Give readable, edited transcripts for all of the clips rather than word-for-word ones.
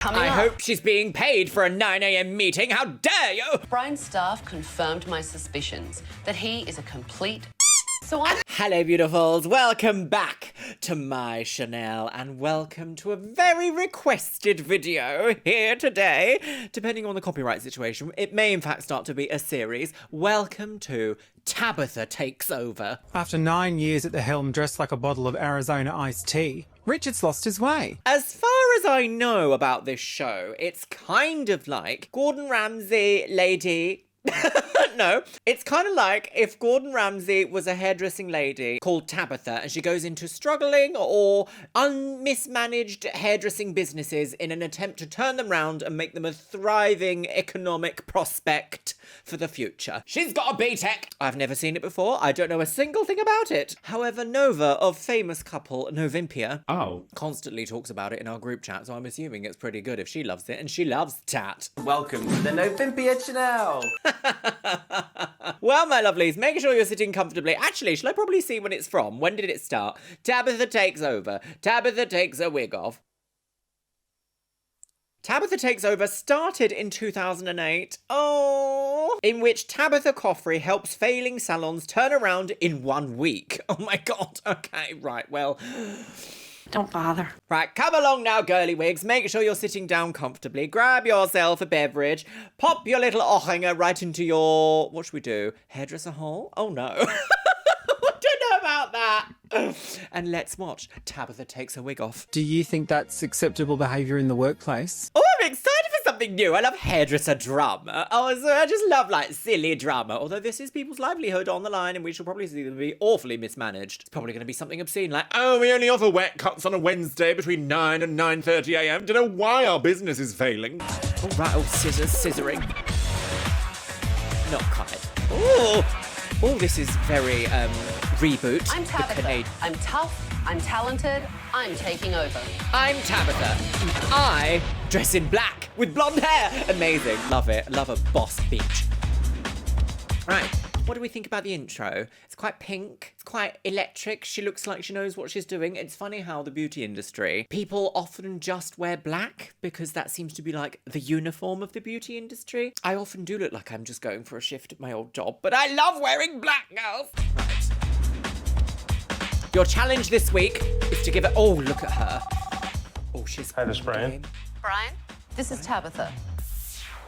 I hope she's being paid for a 9 a.m. meeting. How dare you? Brian's staff confirmed my suspicions that he is a complete so I'm... Hello, beautifuls. Welcome back to my Chanel and welcome to a very requested video here today. Depending on the copyright situation, it may in fact start to be a series. Welcome to Tabatha Takes Over. After 9 years at the helm dressed like a bottle of Arizona iced tea, Richard's lost his way. As far as I know about this show, it's kind of like Gordon Ramsay lady... No, it's kind of like if Gordon Ramsay was a hairdressing lady called Tabatha and she goes into struggling or mismanaged hairdressing businesses in an attempt to turn them round and make them a thriving economic prospect for the future. She's got a B-Tech. I've never seen it before. I don't know a single thing about it. However, Nova of famous couple Novimpia constantly talks about it in our group chat, so I'm assuming it's pretty good if she loves it, and she loves tat. Welcome to the Novimpia Chanel. Well, my lovelies, make sure you're sitting comfortably. Actually, shall I probably see when it's from? When did it start? Tabatha Takes Over. Tabatha takes a wig off. Tabatha Takes Over started in 2008. Oh, in which Tabatha Coffrey helps failing salons turn around in 1 week. Oh my God. Okay, right, well... Don't bother. Right, come along now, girly wigs. Make sure you're sitting down comfortably. Grab yourself a beverage. Pop your little ochinger right into your... What should we do? Hairdresser hole? Oh, no. I don't know about that. And let's watch Tabatha Takes her wig off. Do you think that's acceptable behaviour in the workplace? Oh, I'm excited for something new. I love hairdresser drama. Oh, so I just love, like, silly drama. Although this is people's livelihood on the line and we shall probably see them be awfully mismanaged. It's probably going to be something obscene like, oh, we only offer wet cuts on a Wednesday between 9 and 9:30 a.m. Don't know why our business is failing. Oh, right. Oh, scissoring. Not quite. Oh, this is very, reboot. I'm Tabatha. I'm tough. I'm talented. I'm taking over. I'm Tabatha. I dress in black with blonde hair. Amazing. Love it. Love a boss bitch. Right. What do we think about the intro? It's quite pink. It's quite electric. She looks like she knows what she's doing. It's funny how the beauty industry, people often just wear black because that seems to be like the uniform of the beauty industry. I often do look like I'm just going for a shift at my old job, but I love wearing black, girls. Right. Your challenge this week is to give it... Oh, look at her. Oh, she's... Hi, this is Brian. Brian, this is Tabatha.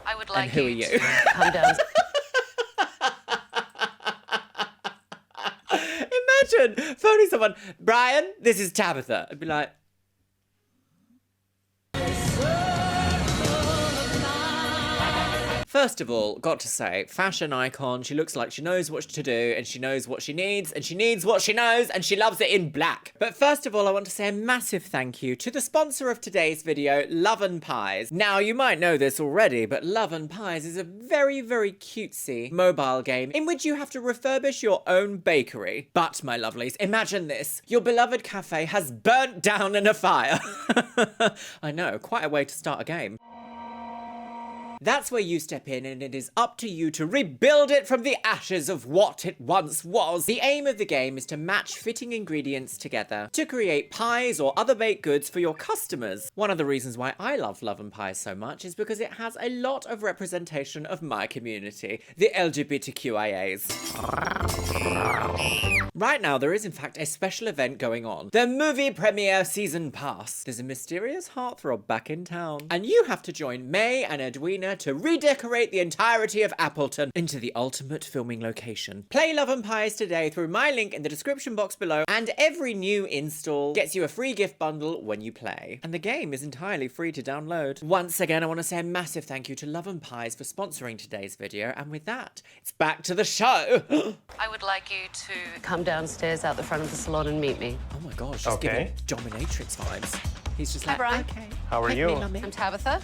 I would like And who are you? to come down. Imagine phoning someone, Brian, this is Tabatha. I'd be like... First of all, got to say, fashion icon. She looks like she knows what to do and she knows what she needs and she needs what she knows and she loves it in black. But first of all, I want to say a massive thank you to the sponsor of today's video, Love & Pies. Now, you might know this already, but Love & Pies is a very, very cutesy mobile game in which you have to refurbish your own bakery. But, my lovelies, imagine this. Your beloved cafe has burnt down in a fire. I know, quite a way to start a game. That's where you step in and it is up to you to rebuild it from the ashes of what it once was. The aim of the game is to match fitting ingredients together to create pies or other baked goods for your customers. One of the reasons why I love Love & Pies so much is because it has a lot of representation of my community, the LGBTQIAs. Right now, there is in fact a special event going on. The movie premiere season pass. There's a mysterious heartthrob back in town. And you have to join May and Edwina to redecorate the entirety of Appleton into the ultimate filming location. Play Love & Pies today through my link in the description box below, and every new install gets you a free gift bundle when you play. And the game is entirely free to download. Once again, I want to say a massive thank you to Love & Pies for sponsoring today's video, and with that, it's back to the show. I would like you to come downstairs out the front of the salon and meet me. Oh my gosh, she's giving dominatrix vibes. He's just Hi, like, Brian. okay. How are Take you? me, mummy. I'm Tabatha.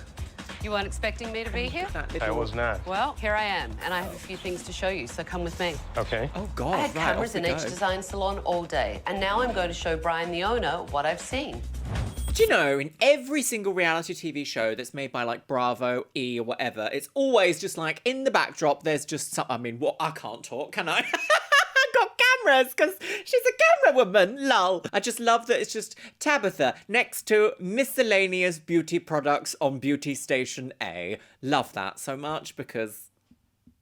You weren't expecting me to be here? That I little- was not. Well, here I am, and I have a few things to show you, so come with me. Okay. Oh God, I had right, cameras off we in each go. design salon all day, and now I'm going to show Brian, the owner, what I've seen. Do you know, in every single reality TV show that's made by like Bravo, E or whatever, it's always just like in the backdrop, there's just some, I mean, what, I can't talk, can I? I've got cameras because she's a camera woman. Lol. I just love that it's just Tabatha next to miscellaneous beauty products on Beauty Station A. Love that so much because...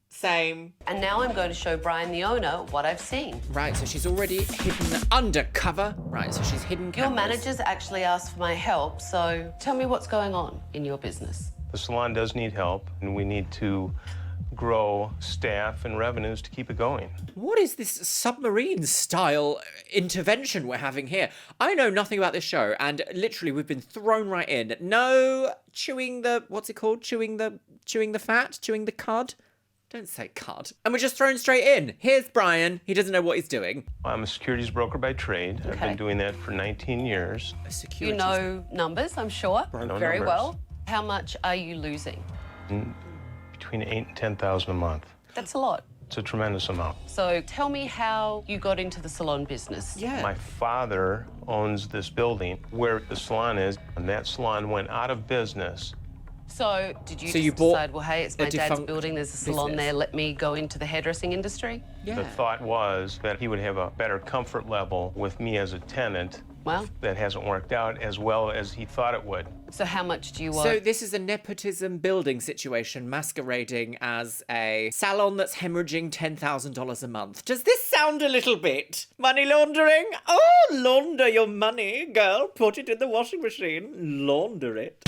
Same. And now I'm going to show Brian, the owner, what I've seen. Right, so she's already hidden undercover. Right, so she's hidden Your cameras. managers actually asked for my help, so tell me what's going on in your business. The salon does need help, and we need to grow staff and revenues to keep it going. What is this submarine-style intervention we're having here? I know nothing about this show, and literally we've been thrown right in. No chewing the... What's it called? Chewing the fat? Chewing the cud? Don't say cud. And we're just thrown straight in. Here's Brian. He doesn't know what he's doing. I'm a securities broker by trade. I've been doing that for 19 years. A securities... You know numbers, I'm sure, know very numbers. well. How much are you losing? Between $8,000 and $10,000 a month. That's a lot. It's a tremendous amount. So tell me how you got into the salon business. Yeah. My father owns this building where the salon is, and that salon went out of business. So did you So just you bought decide, well, hey, it's a my dad's defunct building, there's a salon business. there, let me go into the hairdressing industry? Yeah. The thought was that he would have a better comfort level with me as a tenant. Well, That hasn't worked out as well as he thought it would. so how much do you owe? So this is a nepotism building situation masquerading as a salon that's hemorrhaging $10,000 a month. Does this sound a little bit money laundering? Oh, launder your money, girl. Put it in the washing machine. Launder it.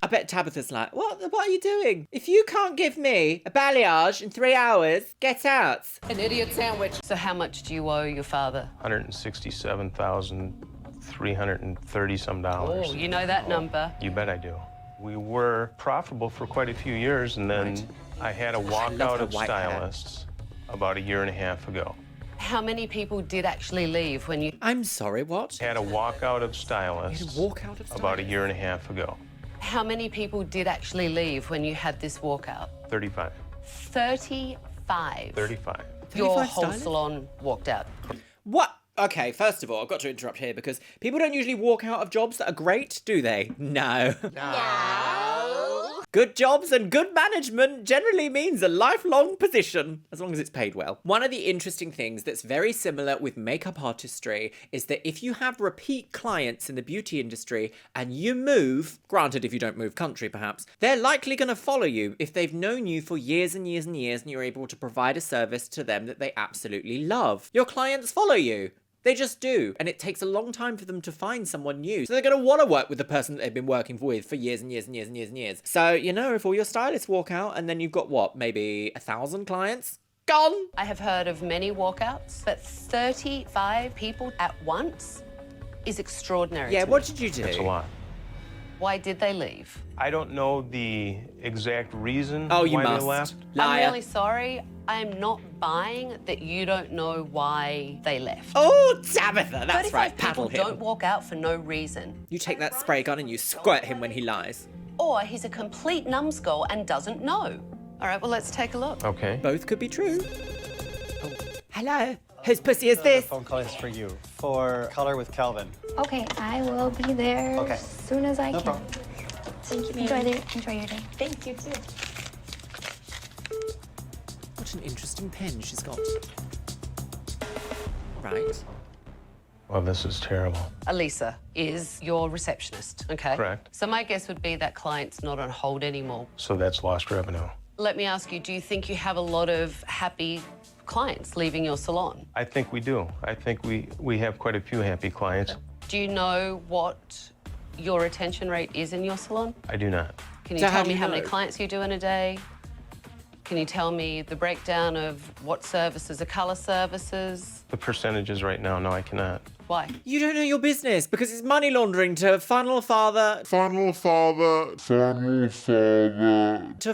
I bet Tabitha's like, what are you doing? If you can't give me a balayage in 3 hours, get out. An idiot sandwich. So how much do you owe your father? $167,330 some dollars. Oh, you know that number. You bet I do. We were profitable for quite a few years, and then I had a walkout her of white hair. stylists about a year and a half ago. How many people did actually leave when you... I'm sorry, what? Had a walkout of stylists walk out of about a year and a half ago. How many people did actually leave when you had this walkout? 35. 35. 35. Your 35 whole stylists? salon walked out. What? Okay, first of all, I've got to interrupt here because people don't usually walk out of jobs that are great, do they? No. Good jobs and good management generally means a lifelong position, as long as it's paid well. One of the interesting things that's very similar with makeup artistry is that if you have repeat clients in the beauty industry and you move, granted if you don't move country perhaps, they're likely going to follow you if they've known you for years and years and years and you're able to provide a service to them that they absolutely love. Your clients follow you. They just do. And it takes a long time for them to find someone new. So they're going to want to work with the person that they've been working with for years and years and years and years and years. So, you know, if all your stylists walk out and then you've got, what, maybe 1,000 clients? Gone! I have heard of many walkouts, but 35 people at once is extraordinary. Yeah, to what me. did you do? That's a lot. Why did they leave? I don't know the exact reason Oh, you why must. they left. Liar. I'm really sorry. I am not buying that you don't know why they left. Oh, Tabitha, that's 35 right. people Paddle him. don't walk out for no reason. You take that spray gun and you squirt him when he lies. Or he's a complete numbskull and doesn't know. All right, well, let's take a look. Okay. Both could be true. Oh. Hello? Whose pussy is this? Phone call is for you. For color with Calvin. Okay, I will be there Okay. as soon as I No can. problem. Thank you. Enjoy your day. Thank you too. What an interesting pen she's got. Right. Well, this is terrible. Elisa is your receptionist, okay? Correct. So my guess would be that client's not on hold anymore. So that's lost revenue. Let me ask you, do you think you have a lot of happy clients leaving your salon? I think we do. I think we have quite a few happy clients. Do you know what your retention rate is in your salon? I do not. Can you So how tell do me you how many know? clients you do in a day? Can you tell me the breakdown of what services are color services? The percentages right now, no, I cannot. Why? You don't know your business because it's money laundering to funnel to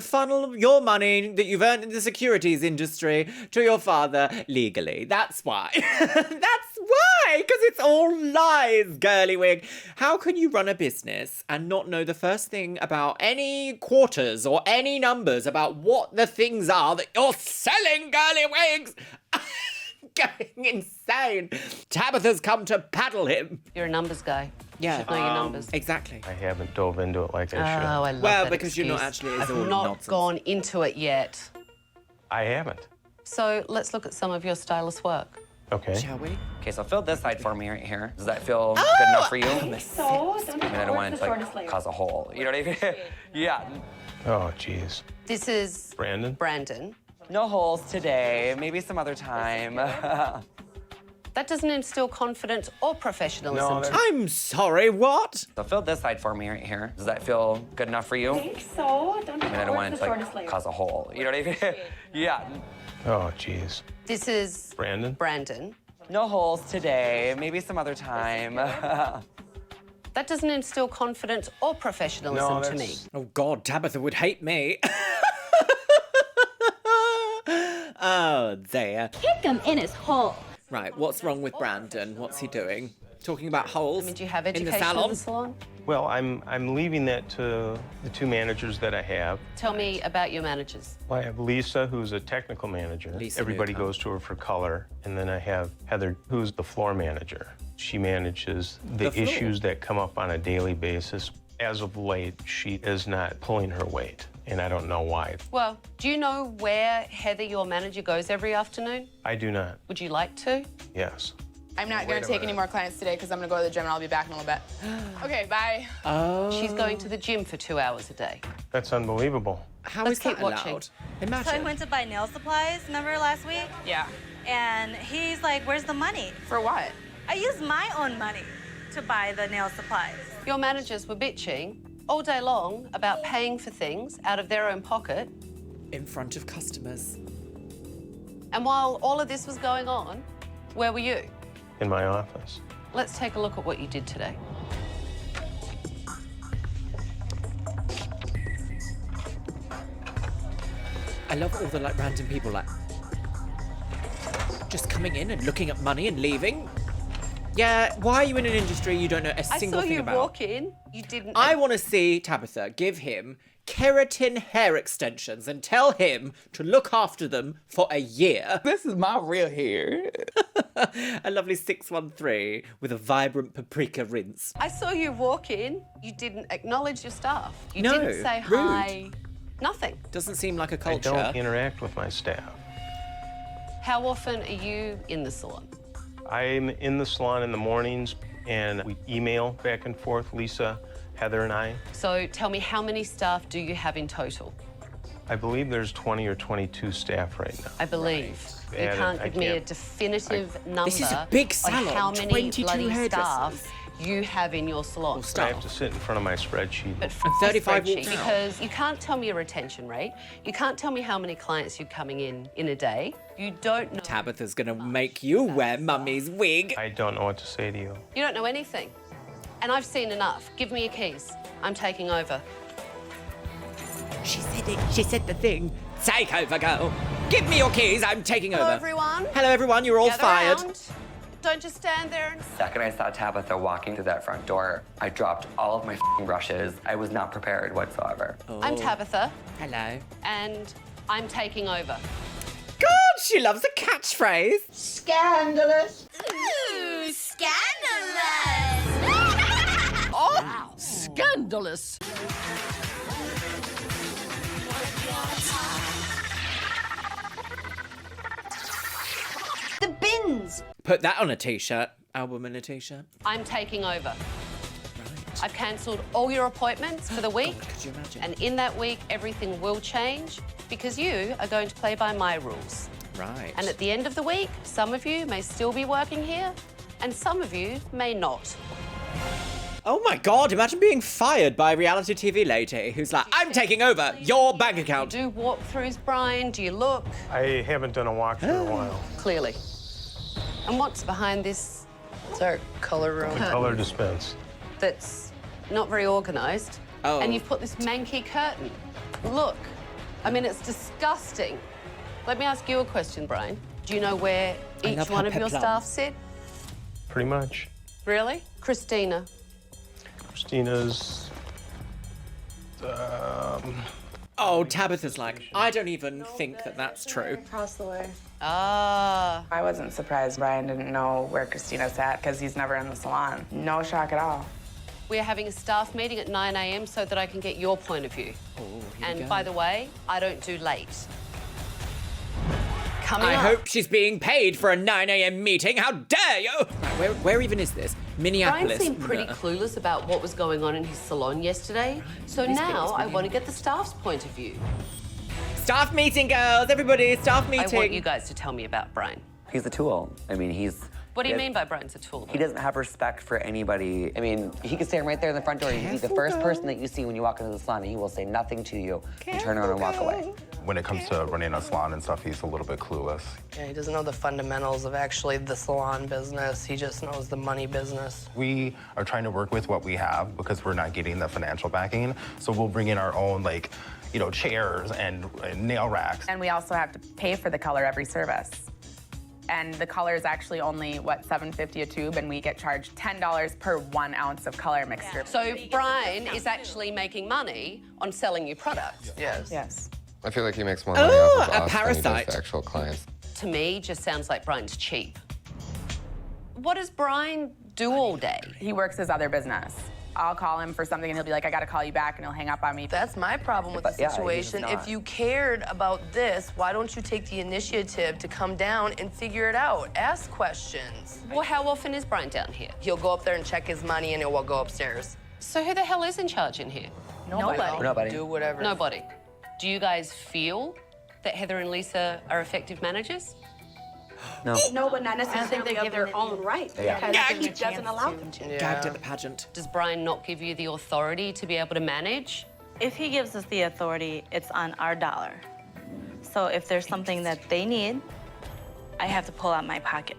funnel your money that you've earned in the securities industry to your father legally. That's why. That's why, because it's all lies, girly wig. How can you run a business and not know the first thing about any quarters or any numbers about what the things are that you're selling, girly wigs? Going insane. Tabitha's come to paddle him. You're a numbers guy. Yeah. Should know your numbers. Exactly. I haven't dove into it like I should. Oh, I love Well, that because you're not excuse. actually, it's all I've not nonsense. gone into it yet. I haven't. So let's look at some of your stylist work. Okay. Shall we? Okay, so fill this side for me right here. Does that feel good enough for you? So, I mean, I don't want it to like cause a hole. You know what I mean? Yeah. Oh, jeez. This is Brandon? Brandon. No holes today. Maybe some other time. That doesn't instill confidence or professionalism. No, to that- I'm sorry, what? So fill this side for me right here. Does that feel good enough for you? so. I mean, I don't want it to like cause a hole. You know what I mean? Yeah. Oh, jeez. This is Brandon? Brandon. No holes today. Maybe some other time. That doesn't instill confidence or professionalism No, to me. that's- Oh, God, Tabitha would hate me. Oh, dear. Kick him in his hole. Right, what's wrong with Brandon? What's he doing? Talking about holes I mean, do you have in education the salon? in the salon? Well, I'm leaving that to the two managers that I have. Tell me about your managers. Well, I have Lisa, who's a technical manager. Lisa Everybody Newcomb. goes to her for color. And then I have Heather, who's the floor manager. She manages the floor. issues that come up on a daily basis. As of late, she is not pulling her weight, and I don't know why. Well, do you know where Heather, your manager, goes every afternoon? I do not. Would you like to? Yes. I'm not going to take any more clients today because I'm going to go to the gym and I'll be back in a little bit. Okay, bye. She's going to the gym for 2 hours a day. That's unbelievable. How Let's is that keep watching. allowed? So I Imagine. went to buy nail supplies, remember last week? Yeah. And he's like, where's the money? For what? I used my own money to buy the nail supplies. Your managers were bitching all day long about paying for things out of their own pocket. In front of customers. And while all of this was going on, where were you? In my office. Let's take a look at what you did today. I love all the like random people like just coming in and looking at money and leaving. Yeah, why are you in an industry you don't know a I single saw thing you about? walk in. You didn't. I want to see Tabitha give him keratin hair extensions and tell him to look after them for a year. This is my real hair. A lovely 613 with a vibrant paprika rinse. I saw you walk in. You didn't acknowledge your staff. You No, didn't say rude. hi. Nothing. Doesn't seem like a I culture. don't interact with my staff. How often are you in the salon? I'm in the salon in the mornings, and we email back and forth, Lisa, Heather, and I. So tell me, how many staff do you have in total? I believe there's 20 or 22 staff right now. I believe. You Yeah, can't I give me a can't- definitive number This is a big on salon, how many 22 bloody hairdressers. staff you have in your salon. I have to sit in front of my spreadsheet. But And 35 spreadsheet, walked out. because you can't tell me your retention rate. You can't tell me how many clients you're coming in a day. You don't know. Tabitha's gonna make you wear mummy's wig. I don't know what to say to you. You don't know anything. And I've seen enough. Give me your keys. I'm taking over. She said it. She said the thing. Take over, girl. Give me your keys. I'm taking Hello, over. everyone. Hello, everyone. You're all Gather fired. round. Don't just stand there and... Second I saw Tabitha walking through that front door, I dropped all of my f***ing brushes. I was not prepared whatsoever. I'm Tabitha, Hello. and I'm taking over. God, she loves a catchphrase. Scandalous. Ooh, scandalous! Scandalous. The bins. Put that on a t-shirt. Album and a t-shirt. I'm taking over. Right. I've cancelled all your appointments for the week. God, could you imagine? And in that week, everything will change because you are going to play by my rules. Right. And at the end of the week, some of you may still be working here and some of you may not. Oh my God, imagine being fired by a reality TV lady who's like, I'm taking over your bank account. Do walkthroughs, Brian? Do you look? I haven't done a walkthrough in a while. Clearly. And what's behind this? It's our colour room. Color dispense. That's not very organised. Oh. And you've put this manky curtain. Look. I mean, it's disgusting. Let me ask you a question, Brian. Do you know where I each love one her of your peplum. staff sit? Pretty much. Really? Christina. Christina's. Oh, Tabitha's like, I don't even think that that's true. Across the way. Ah. I wasn't surprised Brian didn't know where Christina sat because he's never in the salon. No shock at all. We're having a staff meeting at 9 a.m. so that I can get your point of view. And by the way, I don't do late. Coming I up. hope she's being paid for a 9 a.m. meeting. How dare you? Right, where even is this? Minneapolis. Brian seemed pretty No. clueless about what was going on in his salon yesterday. So now I want to get the staff's point of view. Staff meeting, girls. Everybody, staff meeting. I want you guys to tell me about Brian. He's a tool. I mean, What do you mean by Brian's a tool? He doesn't have respect for anybody. I mean, he could stand right there in the front door. He'd be the first person that you see when you walk into the salon, and he will say nothing to you and turn around and walk away. When it comes to running a salon and stuff, he's a little bit clueless. Yeah, he doesn't know the fundamentals of actually the salon business. He just knows the money business. We are trying to work with what we have because we're not getting the financial backing. So we'll bring in our own, like, you know, chairs and nail racks. And we also have to pay for the color every service. And the color is actually only, what, $7.50 a tube, and we get charged $10 per 1 ounce of color mixture. So Brian is actually making money on selling you products. Yes. Yes. I feel like he makes more money off of a us than he parasite. does the actual clients. To me, just sounds like Brian's cheap. What does Brian do all day? He works his other business. I'll call him for something, and he'll be like, I gotta call you back, and he'll hang up on me. That's my problem with the yeah, he's situation. not. If you cared about this, why don't you take the initiative to come down and figure it out? Ask questions. Well, how often is Brian down here? He'll go up there and check his money, and he'll go upstairs. So who the hell is in charge in here? Nobody. Do whatever. Nobody. Do you guys feel that Heather and Lisa are effective managers? No. No, but not necessarily of their own right. Yeah. Because it doesn't allow them to. Gagged at the pageant. Does Brian not give you the authority to be able to manage? If he gives us the authority, it's on our dollar. So if there's something that they need, I have to pull out my pocket.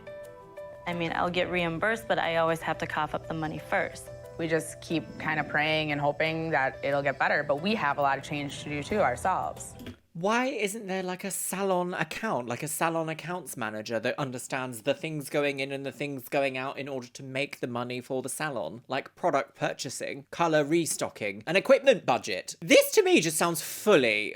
I mean, I'll get reimbursed, but I always have to cough up the money first. We just keep kind of praying and hoping that it'll get better, but we have a lot of change to do too ourselves. Why isn't there like a salon account, like a salon accounts manager that understands the things going in and the things going out in order to make the money for the salon? Like product purchasing, colour restocking, an equipment budget. This to me just sounds fully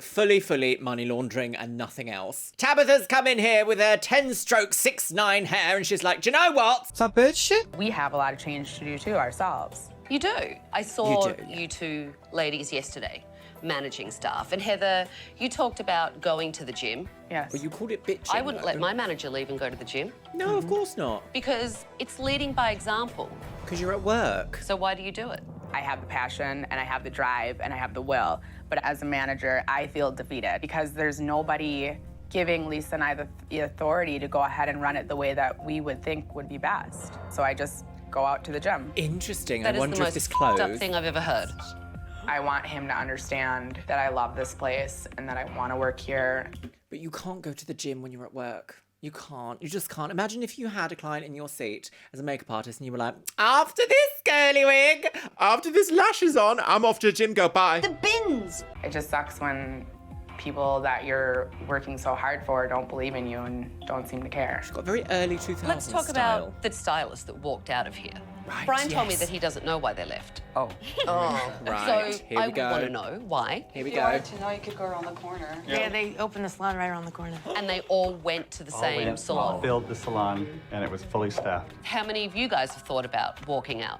money laundering and nothing else. Tabitha's come in here with her 10-stroke 6'9" hair and she's like, do you know what? Is that bird shit? We have a lot of change to do too ourselves. You do. I saw You do, yeah. you two ladies yesterday managing staff. And Heather, you talked about going to the gym. Yes. Well, you called it bitching. I wouldn't let though. my manager leave and go to the gym No, of course not. because it's leading by example. Because you're at work. So why do you do it? I have the passion and I have the drive and I have the will. But as a manager, I feel defeated because there's nobody giving Lisa and I the authority to go ahead and run it the way that we would think would be best. So I just go out to the gym. Interesting. That I is wonder the if most this fucked up closed. thing I've ever heard. I want him to understand that I love this place and that I want to work here. But you can't go to the gym when you're at work. You can't. You just can't. Imagine if you had a client in your seat as a makeup artist and you were like, after this curly wig, after this lashes on, I'm off to the gym, go bye. The bins. It just sucks when people that you're working so hard for don't believe in you and don't seem to care. Got very early 2000s Let's talk style. about the stylist that walked out of here. Right, Brian told me yes. that he doesn't know why they left. Oh. Right, So here I we go. want to know why. Here we go. to know you could go around the corner. Yeah, they opened the salon right around the corner. And they all went to the same salon. Filled the salon, and it was fully staffed. How many of you guys have thought about walking out?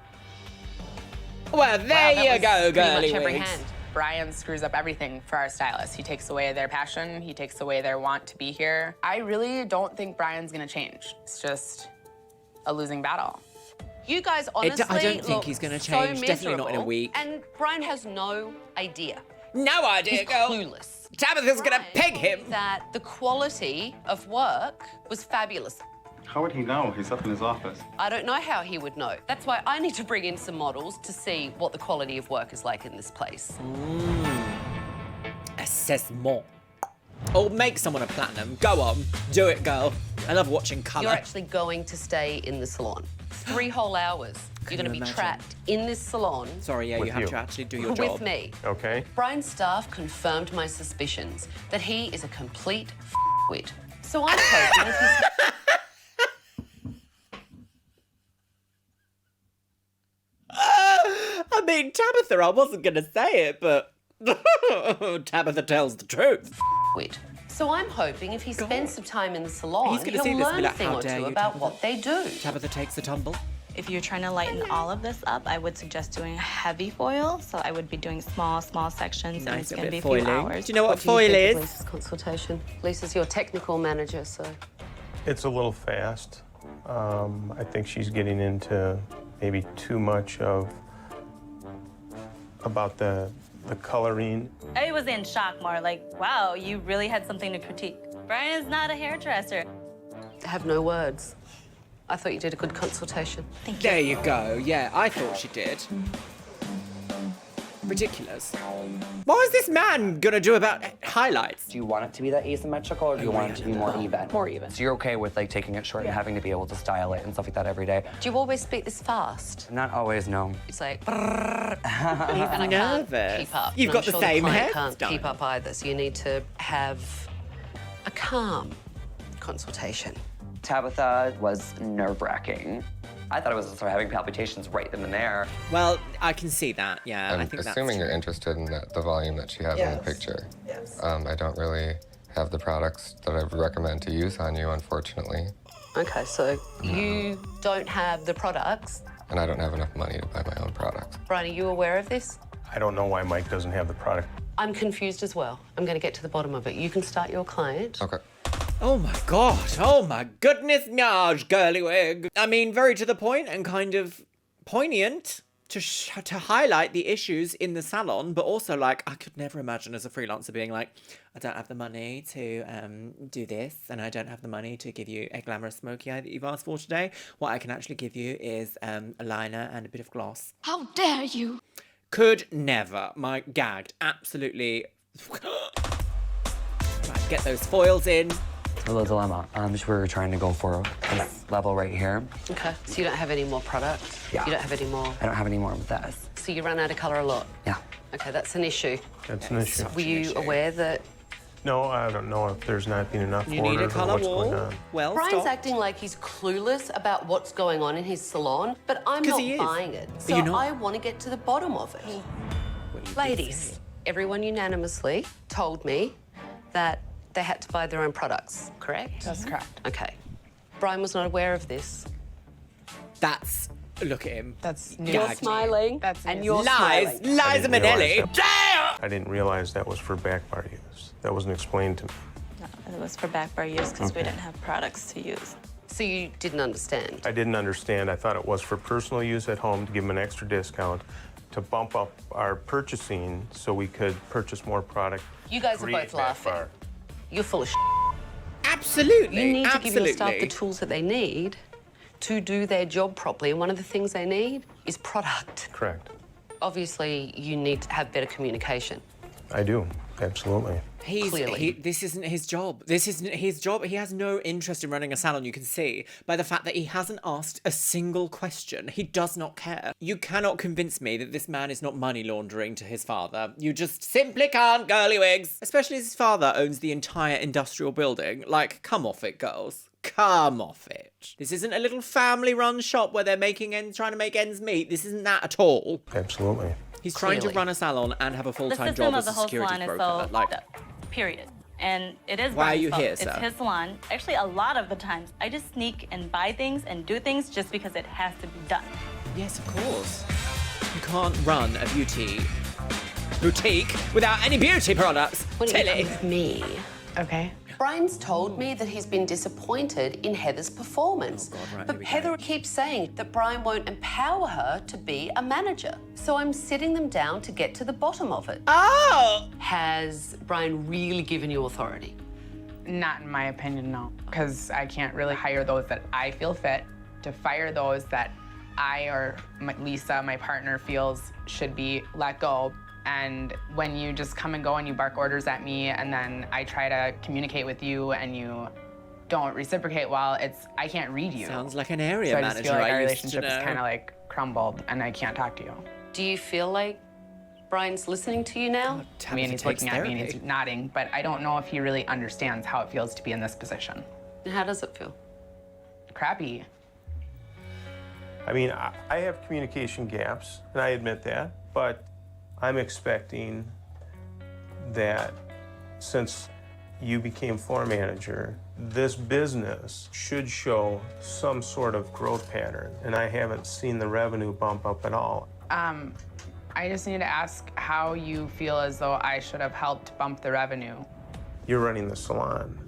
Well, there Wow, that you was go, pretty girly much every wigs. hand. Brian screws up everything for our stylists. He takes away their passion, he takes away their want to be here. I really don't think Brian's gonna change. It's just a losing battle. You guys honestly I don't think look he's gonna so change, definitely not in a miserable, week. And Brian has no idea. No idea, He's girl. clueless. Tabitha's gonna peg him. That the quality of work was fabulous. How would he know? He's up in his office. I don't know how he would know. That's why I need to bring in some models to see what the quality of work is like in this place. Assessment. Or make someone a platinum. Go on. Do it, girl. I love watching colour. You're actually going to stay in the salon. 3 whole hours. You're going to be you imagine? trapped in this salon Sorry, yeah, With you have you. to actually do your job. with me. Okay. Brian's staff confirmed my suspicions that he is a complete wit. So I'm hoping if he's... I mean, Tabitha, I wasn't going to say it, but Tabitha tells the truth. wit. So I'm hoping if he spends some time in the salon, He's gonna he'll see this and learn be a like, thing "How or dare two you, about Tabitha." what they do. Tabitha takes the tumble. If you're trying to lighten all of this up, I would suggest doing heavy foil. So I would be doing small sections, and it's going to be a few hours. Do you know what do foil you think is? of Lisa's consultation. Lisa's your technical manager, so. It's a little fast. I think she's getting into maybe too much about the coloring. I was in shock more, like, wow, you really had something to critique. Brian is not a hairdresser. I have no words. I thought you did a good consultation. Thank you. There you go. Yeah, I thought she did. Ridiculous. What is this man gonna do about highlights? Do you want it to be that asymmetrical, or do you want it to be more even? More even. So you're okay with like taking it short and having to be able to style it and stuff like that every day? Do you always speak this fast? Not always, no. It's like, He's and I can't nervous. keep up. You've And got I'm the sure same client hair can't style. keep up either, so you need to have a calm consultation. Tabatha was nerve-wracking. I thought I was sort of having palpitations right then and there. Well, I can see that, yeah. I I'm think assuming that's you're true. interested in the volume that she has in the picture. Yes. I don't really have the products that I would recommend to use on you, unfortunately. Okay, so you don't have the products. And I don't have enough money to buy my own products. Brian, are you aware of this? I don't know why Mike doesn't have the product. I'm confused as well. I'm going to get to the bottom of it. You can start your client. Okay. Oh my god, oh my goodness, Naj, girly wig. I mean, very to the point and kind of poignant to highlight the issues in the salon, but also like, I could never imagine as a freelancer being like, I don't have the money to do this, and I don't have the money to give you a glamorous smoky eye that you've asked for today. What I can actually give you is a liner and a bit of gloss. How dare you? Could never. My gagged. Absolutely. Right, get those foils in. It's a little dilemma. We're trying to go for this level right here. Okay, so you don't have any more products? Yeah. You don't have any more? I don't have any more with this. So you run out of colour a lot? Yeah. Okay, that's an issue. That's an issue. Were you aware that No, I don't know if there's not been enough You need a orders or colour what's going wall. on. Well, Brian's stop. acting like he's clueless about what's going on in his salon, but I'm 'Cause not he is. buying it. So you're not. I want to get to the bottom of it. Ladies, everyone unanimously told me that they had to buy their own products, correct? That's correct. Okay. Brian was not aware of this. That's. Look at him. That's You're news. smiling, That's and news. you're Lies. smiling. Liza didn't realize Minnelli. that. Damn! I didn't realize that was for back bar use. That wasn't explained to me. No, it was for back bar use because we didn't have products to use. So you didn't understand? I didn't understand. I thought it was for personal use at home to give them an extra discount to bump up our purchasing so we could purchase more product. You guys are create both back laughing. bar. You're full of Absolutely. You need to absolutely. give your staff the tools that they need to do their job properly. And one of the things they need is product. Correct. Obviously, you need to have better communication. I do, absolutely. Clearly. This isn't his job. This isn't his job. He has no interest in running a salon, you can see by the fact that he hasn't asked a single question. He does not care. You cannot convince me that this man is not money laundering to his father. You just simply can't, girly wigs. Especially as his father owns the entire industrial building. Like, come off it, girls. Come off it. This isn't a little family-run shop where they're trying to make ends meet. This isn't that at all. Absolutely. He's trying to Clearly. run a salon and have a The full-time system job of as the a whole securities salon is broker. so Like, fucked up, period. And it is Why are Brian's you fault. here, It's sir? his salon. Actually, a lot of the times, I just sneak and buy things and do things just because it has to be done. yes, of course. You can't run a beauty boutique without any beauty products. When it Tilly. becomes me, Okay. Brian's told me that he's been disappointed in Heather's performance. Oh, God, right, here but we go. Heather keeps saying that Brian won't empower her to be a manager. So I'm sitting them down to get to the bottom of it. Oh! Has Brian really given you authority? Not in my opinion, no. Because I can't really hire those that I feel fit to fire those that I or Lisa, my partner, feels should be let go. And when you just come and go and you bark orders at me and then I try to communicate with you and you don't reciprocate well, I can't read you. Sounds like an area So I manager just feel like our I used to relationship is know. kind of like crumbled and I can't talk to you. Do you feel like Brian's listening to you now? I mean, he's looking at me and he's nodding, but I don't know if he really understands how it feels to be in this position. And how does it feel? Crappy. I mean, I have communication gaps, and I admit that, but I'm expecting that since you became floor manager, this business should show some sort of growth pattern, and I haven't seen the revenue bump up at all. I just need to ask how you feel as though I should have helped bump the revenue. You're running the salon.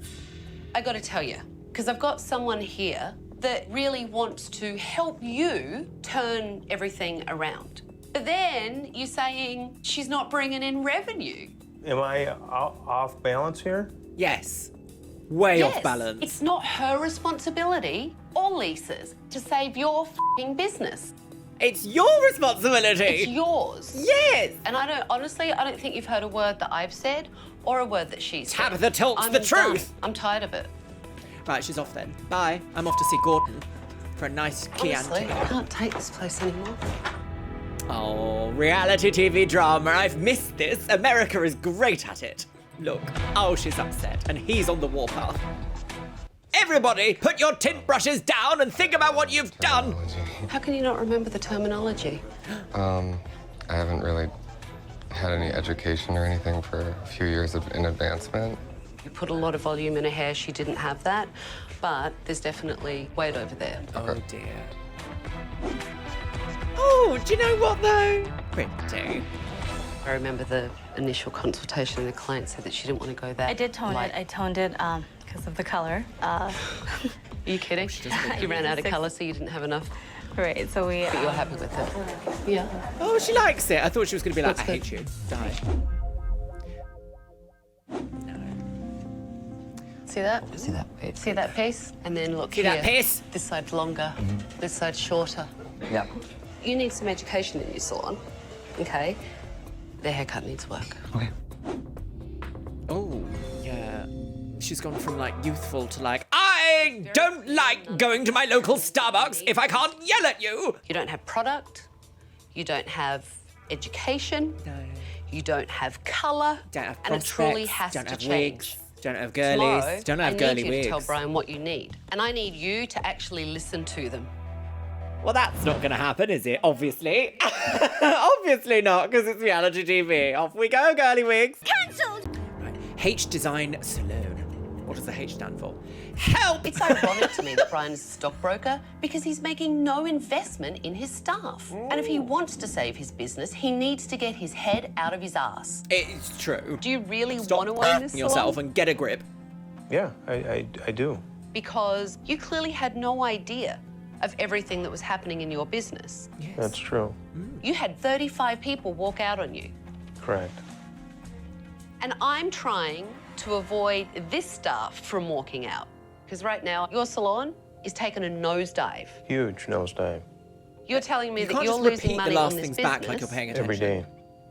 I got to tell you, because I've got someone here that really wants to help you turn everything around. But then you're saying she's not bringing in revenue. Am I off balance here? Yes. Way off balance. It's not her responsibility or Lisa's to save your f***ing business. It's your responsibility. It's yours. Yes. And honestly, I don't think you've heard a word that I've said or a word that she's said. Tabatha tells the truth. I'm tired of it. Right, she's off then. Bye. I'm off to see Gordon for a nice Honestly, Chianti. I can't take this place anymore. Oh, reality TV drama. I've missed this. America is great at it. Look. Oh, she's upset. And he's on the warpath. Everybody, put your tint brushes down and think about what you've done. How can you not remember the terminology? I haven't really had any education or anything for a few years in advancement. You put a lot of volume in her hair. She didn't have that. But there's definitely weight over there. Oh, dear. Oh, do you know what, though? Pretty. I remember the initial consultation and the client said that she didn't want to go that I did tone light. it. I toned it because of the color. Are you kidding? You ran out of colour, so you didn't have enough. Right, so we... But you're happy with it? Yeah. Oh, she likes it. I thought she was going to be like, I hate you. Die. See that? See that piece? See that piece? And then look See here. that piece? This side's longer. This side's shorter. Yep. You need some education in your salon, okay? Their haircut needs work. Okay. Oh, yeah. She's gone from, like, youthful to, like, I don't like going to my local Starbucks if I can't yell at you. You don't have product. You don't have education. No. You don't have colour. Don't have and it truly has don't to have change. wigs. Don't have girlies. Tomorrow, Don't have I girly need you wigs. to tell Brian what you need. And I need you to actually listen to them. Well, that's not going to happen, is it? Obviously. Obviously not, because it's reality TV. Off we go, girly wigs. Cancelled! Right. H Design Salon. What does the H stand for? Help! It's ironic to me that Brian's a stockbroker because he's making no investment in his staff. And if he wants to save his business, he needs to get his head out of his ass. It's true. Do you really Stop want to own this yourself salon? and get a grip. Yeah, I do. Because you clearly had no idea of everything that was happening in your business. Yes. That's true. You had 35 people walk out on you. Correct. And I'm trying to avoid this staff from walking out. Because right now, your salon is taking a nosedive. Huge nosedive. You're telling me You that can't you're just losing repeat money the last on this things business. back like you're paying attention. Every day.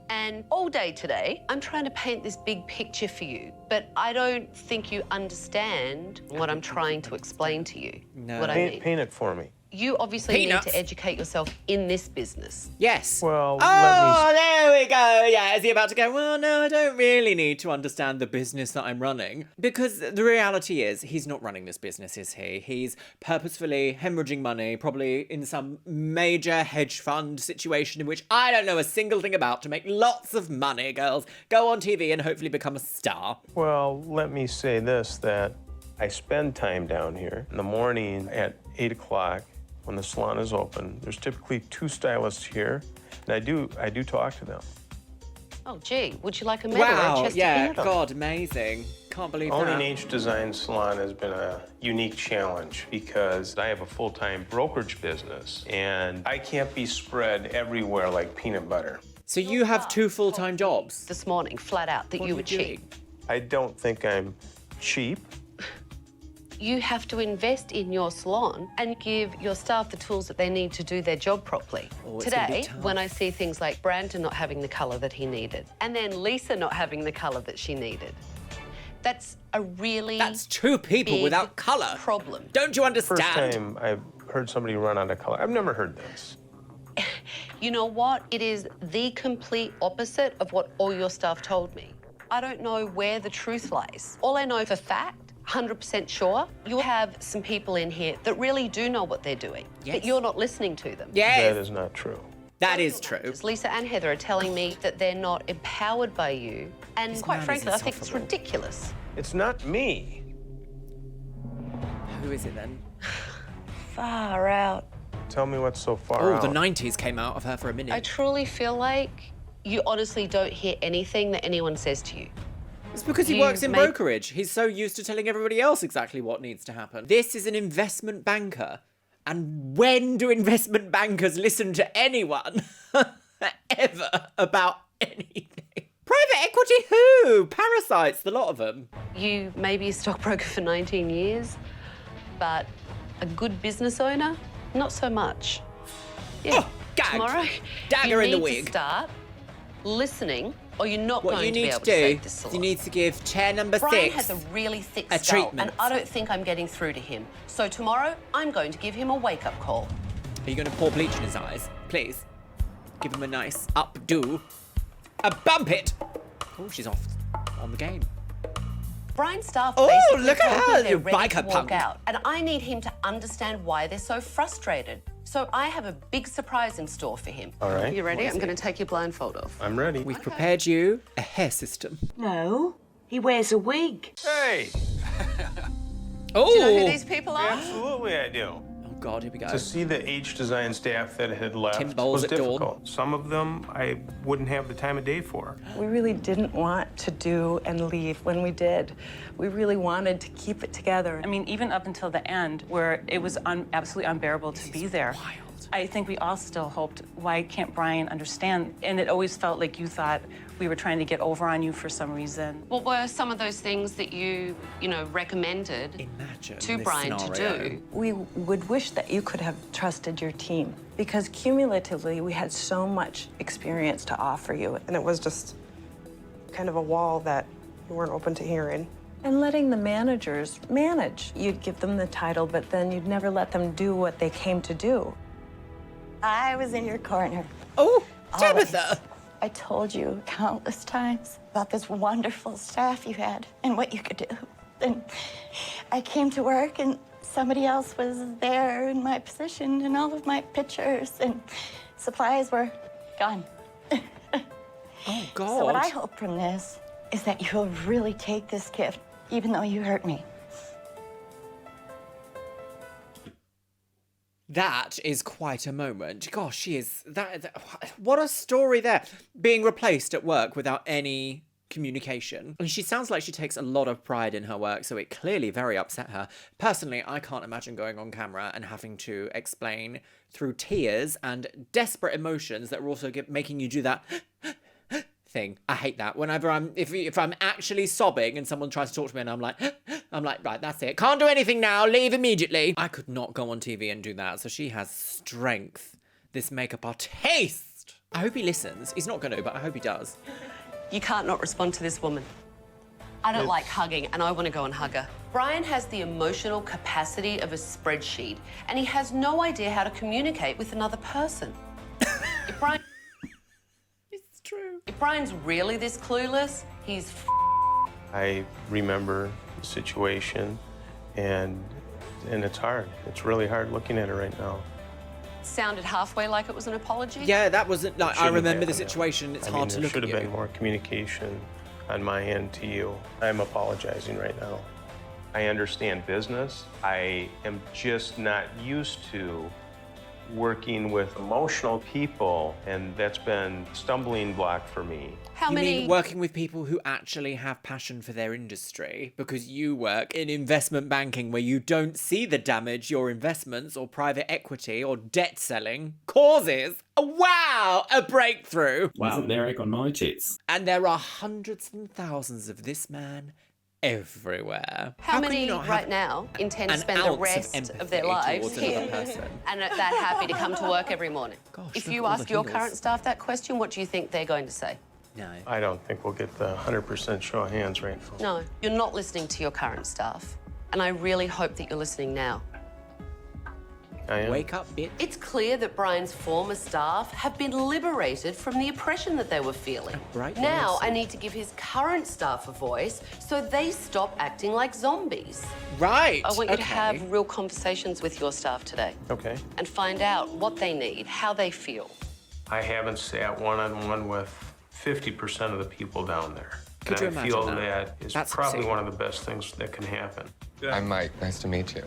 And all day today, I'm trying to paint this big picture for you. But I don't think you understand what I'm trying to explain to you. No. What I mean. Paint it for me. You obviously Peanuts. need to educate yourself in this business. Yes. Well, oh, there we go. Yeah, is he about to go, well, no, I don't really need to understand the business that I'm running. Because the reality is, he's not running this business, is he? He's purposefully hemorrhaging money, probably in some major hedge fund situation in which I don't know a single thing about, to make lots of money, girls. Go on TV and hopefully become a star. Well, let me say this, that I spend time down here in the morning at 8 o'clock when the salon is open. There's typically 2 stylists here, and I do talk to them. Oh, gee, would you like a medal or a Wow, chest yeah, of God, amazing. Can't believe Owning that. H Design Salon has been a unique challenge because I have a full-time brokerage business, and I can't be spread everywhere like peanut butter. So you have 2 full-time jobs? This morning, flat out, that What you are were you cheap. I don't think I'm cheap. You have to invest in your salon and give your staff the tools that they need to do their job properly. Oh, it's gonna be Today, tough. when I see things like Brandon not having the colour that he needed, and then Lisa not having the colour that she needed, that's a really That's 2 people big without colour. problem. Don't you First understand? time I've heard somebody run out of color. I've never heard this. You know what? It is the complete opposite of what all your staff told me. I don't know where the truth lies. All I know for fact, 100% sure, you have some people in here that really do know what they're doing, Yes. but you're not listening to them. Yes. That is not true. That is true. Lisa and Heather are telling me that they're not empowered by you. And quite man is frankly, I think it's insufferable. ridiculous. It's not me. Who is it then? Far out. Tell me what's so far Oh, out. the 90s came out of her for a minute. I truly feel like you honestly don't hear anything that anyone says to you. It's because he You works in make- brokerage. He's so used to telling everybody else exactly what needs to happen. This is an investment banker. And when do investment bankers listen to anyone ever about anything? Private equity who? Parasites, the lot of them. You may be a stockbroker for 19 years, but a good business owner, not so much. Yeah. Oh, gagged. Tomorrow, Dagger you in the need wig. to start listening, or you're not What going you to be need able to to save do this is salon. you need to give chair number Brian 6 has a really thick a skull, treatment. and I don't think I'm getting through to him. So tomorrow, I'm going to give him a wake-up call. Are you going to pour bleach in his eyes? Please. Give him a nice updo. A bump it! Oh, she's off on the game. Brian's staff Oh, basically look at told her, me they're you ready biker to walk punk. out, and I need him to understand why they're so frustrated. So I have a big surprise in store for him. All right. You ready? I'm going to take your blindfold off. I'm ready. We've prepared you a hair system. No, he wears a wig. Hey! Oh! Do you know who these people are? Absolutely I do. Oh, God, here we go. To see the H Design staff that had left Tim Bowles was at dawn. difficult. Some of them I wouldn't have the time of day for. We really didn't want to do and leave when we did. We really wanted to keep it together. I mean, even up until the end, where it was absolutely unbearable to be there. Wild. I think we all still hoped, why can't Brian understand? And it always felt like you thought we were trying to get over on you for some reason. What were some of those things that you recommended Imagine to this Brian scenario. to do? We would wish that you could have trusted your team because cumulatively we had so much experience to offer you. And it was just kind of a wall that you weren't open to hearing. And letting the managers manage. You'd give them the title, but then you'd never let them do what they came to do. I was in your corner. Oh, Always. Tabatha! I told you countless times about this wonderful staff you had and what you could do. And I came to work and somebody else was there in my position and all of my pictures and supplies were gone. Oh, God. So what I hope from this is that you'll really take this gift, even though you hurt me. That is quite a moment. Gosh, she is... What a story there. Being replaced at work without any communication. And she sounds like she takes a lot of pride in her work, so it clearly very upset her. Personally, I can't imagine going on camera and having to explain through tears and desperate emotions that are also making you do that thing. I hate that. Whenever if I'm actually sobbing and someone tries to talk to me and I'm like, right, that's it. Can't do anything now. Leave immediately. I could not go on TV and do that. So she has strength. This makeup artiste. I hope he listens. He's not going to, but I hope he does. You can't not respond to this woman. I don't like hugging, and I want to go and hug her. Brian has the emotional capacity of a spreadsheet, and he has no idea how to communicate with another person. If Brian... It's true. If Brian's really this clueless, he's I remember the situation, and it's hard. It's really hard looking at it right now. sounded halfway like it was an apology. Yeah, that wasn't... Like, I Shouldn't remember the happen, though. situation. It's I hard mean, to look at there should have you. been more communication on my end to you. I'm apologizing right now. I understand business. I am just not used to working with emotional people, and that's been a stumbling block for me. You mean working with people who actually have passion for their industry? Because you work in investment banking where you don't see the damage your investments or private equity or debt selling causes. Wow, a breakthrough. Wasn't there egg on my tits? And there are hundreds and thousands of this man everywhere. How can you many not have right now intend to an spend the ounce of rest of their empathy lives towards another here person? and are that happy to come to work every morning? If look you at all ask the your heels. current staff that question, what do you think they're going to say? No. I don't think we'll get the 100% show of hands right now. No, you're not listening to your current staff. And I really hope that you're listening now. I am. Wake up, bitch. It's clear that Brian's former staff have been liberated from the oppression that they were feeling. Right, Now yes. I need to give his current staff a voice so they stop acting like zombies. Right. I want you to okay. have real conversations with your staff today Okay. and find out what they need, how they feel. I haven't sat one-on-one with 50% of the people down there. Could you and I imagine feel that? that is That's probably obscene. one of the best things that can happen. I'm Mike. Nice to meet you.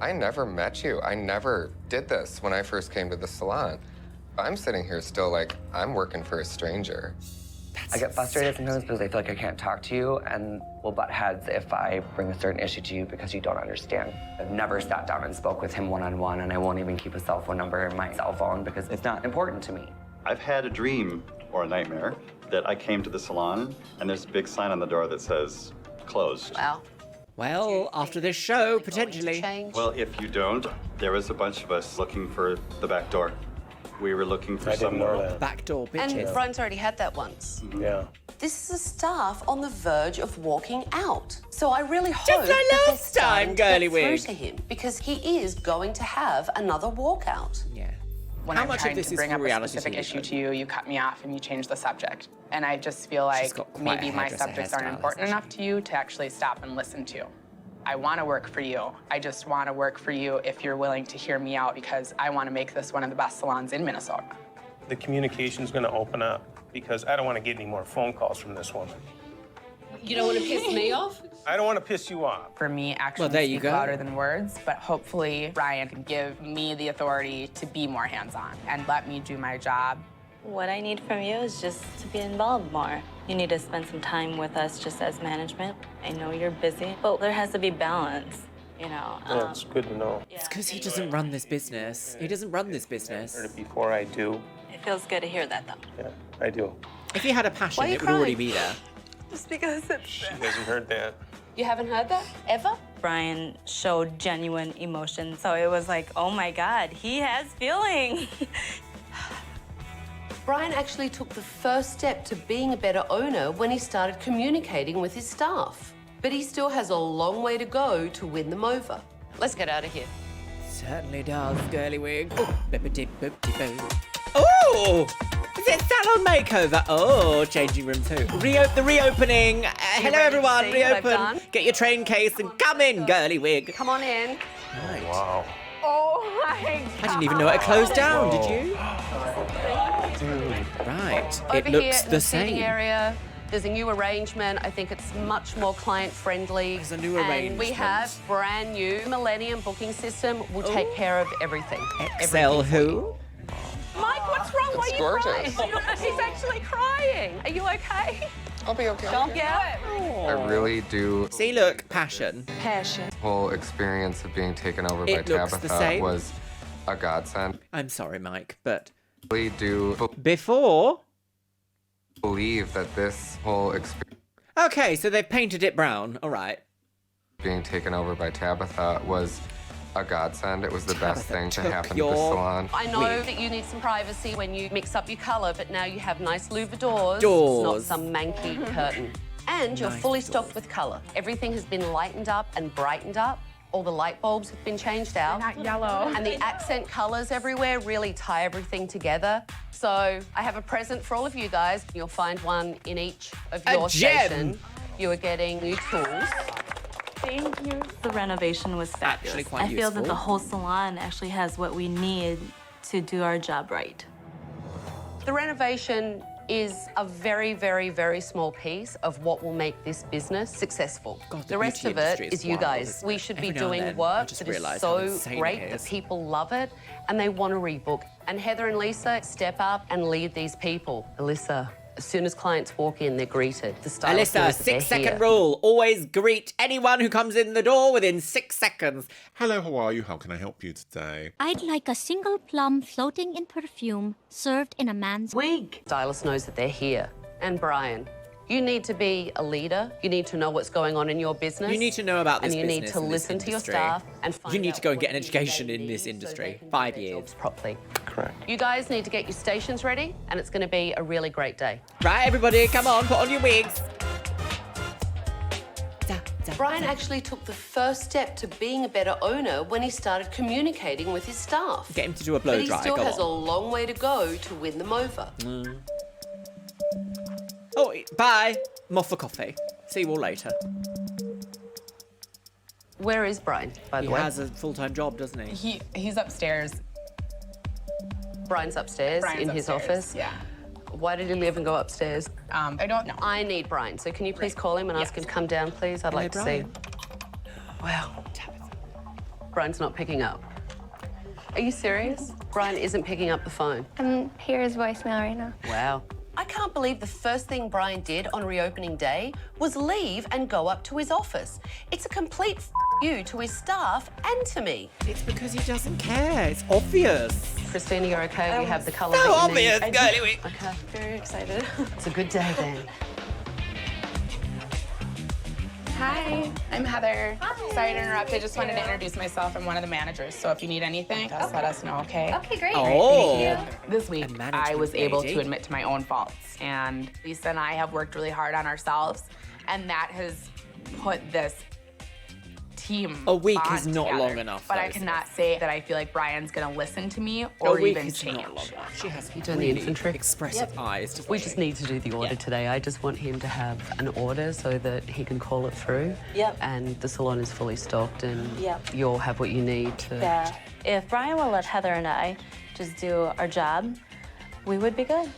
I never met you. I never did this when I first came to the salon. I'm sitting here still like I'm working for a stranger. I get frustrated sometimes because I feel like I can't talk to you and will butt heads if I bring a certain issue to you because you don't understand. I've never sat down and spoke with him one-on-one, and I won't even keep a cell phone number in my cell phone because it's not important to me. I've had a dream or a nightmare that I came to the salon and there's a big sign on the door that says closed. Wow. Well, after this show, potentially. Well, if you don't, there was a bunch of us looking for the back door. We were looking for someone. Backdoor And bitches. Brian's already had that once. Yeah. This is a staff on the verge of walking out. So I really hope Just like that they're last time, starting to girly get through wig. to him because he is going to have another walkout. Yeah. When How I'm much of trying this to is bring for up a reality specific TV? issue to you, you cut me off and you change the subject. And I just feel She's like got quite a maybe my hairdresser subjects aren't hairstyle, important hasn't enough to you to actually stop and listen to. I want to work for you. I just want to work for you if you're willing to hear me out because I want to make this one of the best salons in Minnesota. The communication's going to open up because I don't want to get any more phone calls from this woman. You don't want to piss me off? I don't want to piss you off. For me, actions there you speak go. louder than words, but hopefully Ryan can give me the authority to be more hands-on and let me do my job. What I need from you is just to be involved more. You need to spend some time with us just as management. I know you're busy, but there has to be balance, you know. Yeah, it's good to know. It's because he doesn't run this business. He doesn't run this business. Heard it before I do. It feels good to hear that, though. Yeah, I do. If he had a passion, Why are you it would already crying? be there. Just because it's... She hasn't heard that. You haven't heard that? Ever? Brian showed genuine emotion, so it was like, oh my God, he has feelings. Brian actually took the first step to being a better owner when he started communicating with his staff. But he still has a long way to go to win them over. Let's get out of here. Certainly does, girly wig. Oh, bippity-boopty-boo. Oh! Is it salon makeover? Oh, changing room too. The reopening. Hello, ready to everyone. see what I've Reopen. done? Get your train case and come in, girly wig. Come on in. Right. Wow. Oh my God. I didn't even know it closed down, did you? Dude. Right. Over It looks here in the seating same. area, there's a new arrangement. I think it's much more client-friendly. There's a new And arrangement. we have brand new Millennium booking system. Will take care of everything. Excel Everything for you. who? Mike, what's wrong? Why are you gorgeous. crying? He's actually crying. Are you okay? I'll be okay. Don't get I really do. See, look, passion. Passion. The whole experience of being taken over by It looks the Tabatha same. was a godsend. I'm sorry, Mike, but Really do before. believe that this whole experience Okay, so they've painted it brown. All right. being taken over by Tabatha was a godsend. It was the best Tabatha thing to took happen to your- the salon. I know Wig. that you need some privacy when you mix up your colour, but now you have nice louver doors. Doors. It's not some manky curtain. And you're Nice fully doors. stocked with colour. Everything has been lightened up and brightened up. All the light bulbs have been changed out. Not yellow. And the accent colours everywhere really tie everything together. So I have a present for all of you guys. You'll find one in each of A your gem. station. You are getting new tools. Thank you. The renovation was fabulous. Actually quite I feel that useful. the whole salon actually has what we need to do our job right. The renovation is a very, very, very small piece of what will make this business successful. God, the the rest beauty of it industry is is you wild, guys. isn't We it? should Every be now and doing then, I work just that is realise how so insane it great that is. people love it and they want to rebook. And Heather and Lisa step up and lead these people. Alyssa, as soon as clients walk in, they're greeted. The stylist Alyssa, knows that they're 6-second here. rule. Always greet anyone who comes in the door within 6 seconds. Hello, how are you? How can I help you today? I'd like a single plum floating in perfume served in a man's wig. Stylist knows that they're here. And Brian, you need to be a leader. You need to know what's going on in your business. You need to know about this and you need business to and this listen to your industry. staff and find You need out to go and what get an it is education they in this need so industry. they can do 5 their years. jobs properly. Correct. You guys need to get your stations ready, and it's going to be a really great day. Right, everybody, come on, put on your wigs. Brian actually took the first step to being a better owner when he started communicating with his staff. Get him to do a blow But he dry. still Go has a on. long way to go to win them over. Oh, bye. I'm off for coffee. See you all later. Where is Brian, by the He way? has a full-time job, doesn't he? He's upstairs. Brian's upstairs in his office. Yeah. Why did he leave and go upstairs? I don't know. I need Brian, so can you please call him and ask him to come down, please? I'd like to see. Wow. Brian's not picking up. Are you serious? Brian isn't picking up the phone. I'm here as voicemail right now. Wow. I can't believe the first thing Brian did on reopening day was leave and go up to his office. It's a complete you to his staff and to me. It's because he doesn't care. It's obvious. Christina, you're okay? We have the colour So that you obvious, need. girly. Okay. Very excited. It's a good day then. Hi, I'm Heather. Hi. Sorry to interrupt. I just wanted to introduce myself. I'm one of the managers, so if you need anything, just let us know, okay? Okay, great. Oh. Thank you. This week, I was able to lady. admit to my own faults, and Lisa and I have worked really hard on ourselves, and that has put this team A week bond is not together. long enough, But though, I so- cannot say that I feel like Brian's gonna listen to me A or week even is change. not long enough. She has You doing the really infantry? expressive eyes. doesn't We she? just need to do the order today. I just want him to have an order so that he can call it through. Yep. And the salon is fully stocked and Yep. you'll have what you need to... Yeah. If Brian will let Heather and I just do our job, we would be good.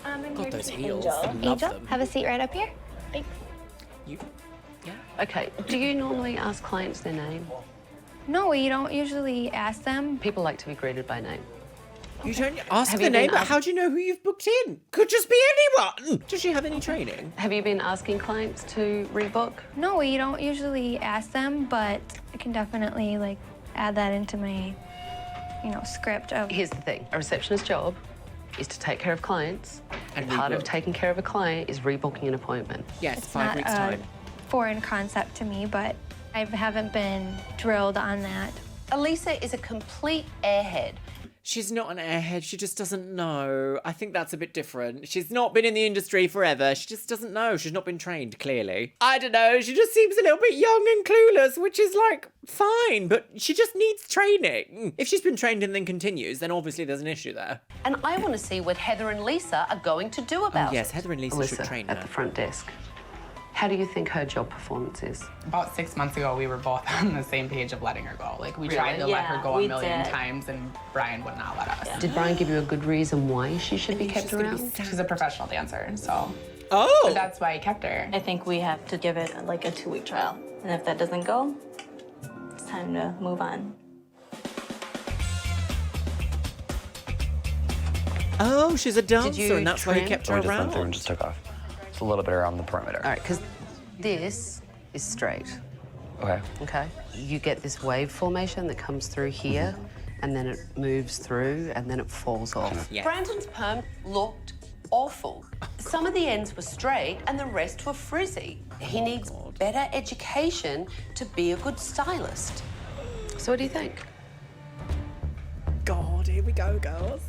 I'm God, here those to heels. Angel. I love Angel, them. have a seat right up here. Thanks. You, Okay, do you normally ask clients their name? No, we don't usually ask them. People like to be greeted by name. you don't ask Have the you been name, but asked- how do you know who you've booked in? Could just be anyone. Does she have any training? Have you been asking clients to rebook? No, we don't usually ask them, but I can definitely like add that into my, script of. Here's the thing, a receptionist's job is to take care of clients, and part of rebook. taking care of a client is rebooking an appointment. Yes, It's 5 not weeks a time. foreign concept to me, but I haven't been drilled on that. Elisa is a complete airhead. She's not an airhead. She just doesn't know. I think that's a bit different. She's not been in the industry forever. She just doesn't know. She's not been trained, clearly. I don't know. She just seems a little bit young and clueless, which is like fine, but she just needs training. If she's been trained and then continues, then obviously there's an issue there. And I want to see what Heather and Lisa are going to do about yes, it. Heather and Lisa Elisa, should train at her. the front desk. How do you think her job performance is? About 6 months ago, we were both on the same page of letting her go. Like, we tried to let her go a we million did. times, and Brian would not let us. Did Brian give you a good reason why she should be kept around? She's a professional dancer, so. Oh! But that's why I kept her. I think we have to give it like a 2-week trial. And if that doesn't go, it's time to move on. Oh, she's a dancer, you and that's why he trim? kept So her we just went through and around. just took off. It's a little bit around the perimeter. All right, because this is straight. Okay. Okay. You get this wave formation that comes through here, and then it moves through, and then it falls off. Yeah. Brandon's perm looked awful. Some of the ends were straight, and the rest were frizzy. He needs better education to be a good stylist. So what do you think? God, here we go, girls.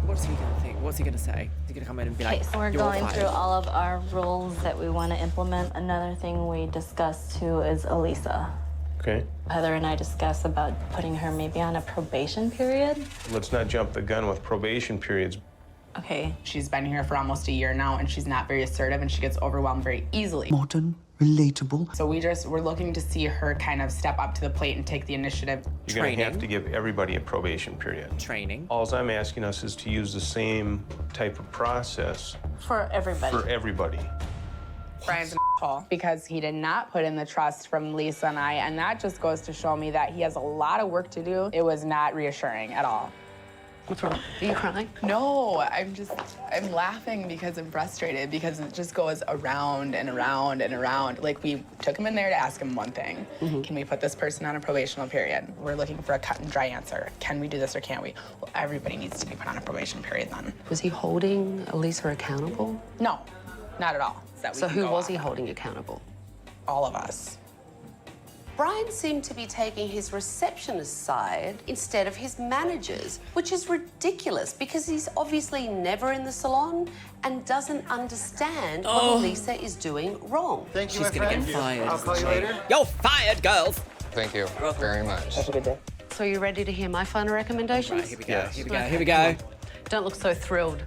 What's he gonna think? What's he gonna say? Is he gonna come in and be like, Okay, so we're "You're going fired"? through all of our rules that we want to implement. Another thing we discussed too is Elisa. Okay. Heather and I discussed about putting her maybe on a probation period. Let's not jump the gun with probation periods. Okay. She's been here for almost a year now, and she's not very assertive, and she gets overwhelmed very easily. Modern, relatable. So we're looking to see her kind of step up to the plate and take the initiative. You're going to have to give everybody a probation period. Training. All I'm asking us is to use the same type of process For everybody. for everybody. Brian's an asshole because he did not put in the trust from Lisa and I, and that just goes to show me that he has a lot of work to do. It was not reassuring at all. What's wrong? Are you crying? No, I'm laughing because I'm frustrated because it just goes around and around and around. Like, we took him in there to ask him one thing. Can we put this person on a probational period? We're looking for a cut and dry answer. Can we do this or can't we? Well, everybody needs to be put on a probation period then. Was he holding Elisa accountable? No, not at all. That we So can who go was off he of. holding accountable? All of us. Brian seemed to be taking his receptionist's side instead of his manager's, which is ridiculous because he's obviously never in the salon and doesn't understand what Elisa is doing wrong. Thank you, She's my gonna friend. get fired. I'll call you later. You're fired, girls! Thank you very much. Have a good day. So you ready to hear my final recommendations? Right, here we go, Yes. here we go, Okay, here we come go. on. Don't look so thrilled.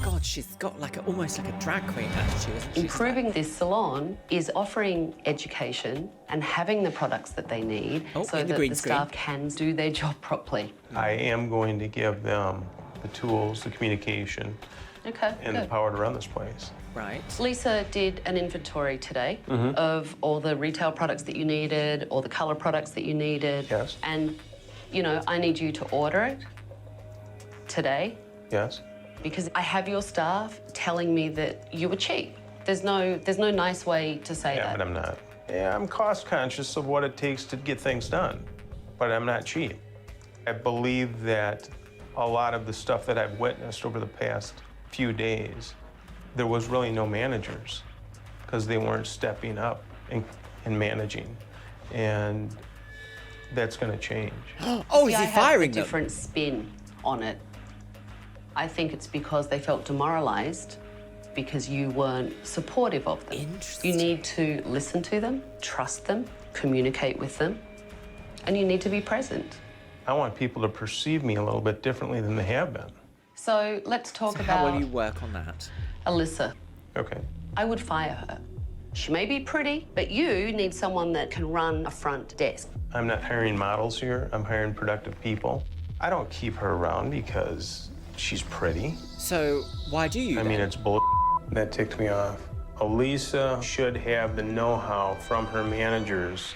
God, God, she's got like almost like a drag queen attitude, isn't she? Improving this salon is offering education and having the products that they need so that the staff can do their job properly. I am going to give them the tools, the communication, and the power to run this place. Right. Lisa did an inventory today of all the retail products that you needed, all the color products that you needed. Yes. And, you know, I need you to order it today. Yes. Because I have your staff telling me that you were cheap. There's no nice way to say that. Yeah, but I'm not. Yeah, I'm cost conscious of what it takes to get things done, but I'm not cheap. I believe that a lot of the stuff that I've witnessed over the past few days, there was really no managers because they weren't stepping up and managing. And that's going to change. Oh, is he firing them? I have a different spin on it. I think it's because they felt demoralized because you weren't supportive of them. You need to listen to them, trust them, communicate with them, and you need to be present. I want people to perceive me a little bit differently than they have been. So let's talk about how will you work on that? Alyssa. Okay. I would fire her. She may be pretty, but you need someone that can run a front desk. I'm not hiring models here. I'm hiring productive people. I don't keep her around because she's pretty. So why do you? I mean, it's bull. That ticked me off. Elisa should have the know-how from her managers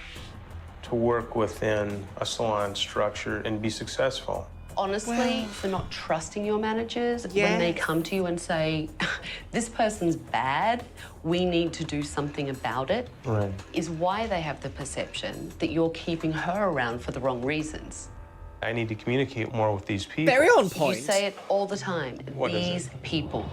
to work within a salon structure and be successful. Honestly, for not trusting your managers, when they come to you and say, this person's bad, we need to do something about it, is why they have the perception that you're keeping her around for the wrong reasons. I need to communicate more with these people. Very on point. You say it all the time. What is these people.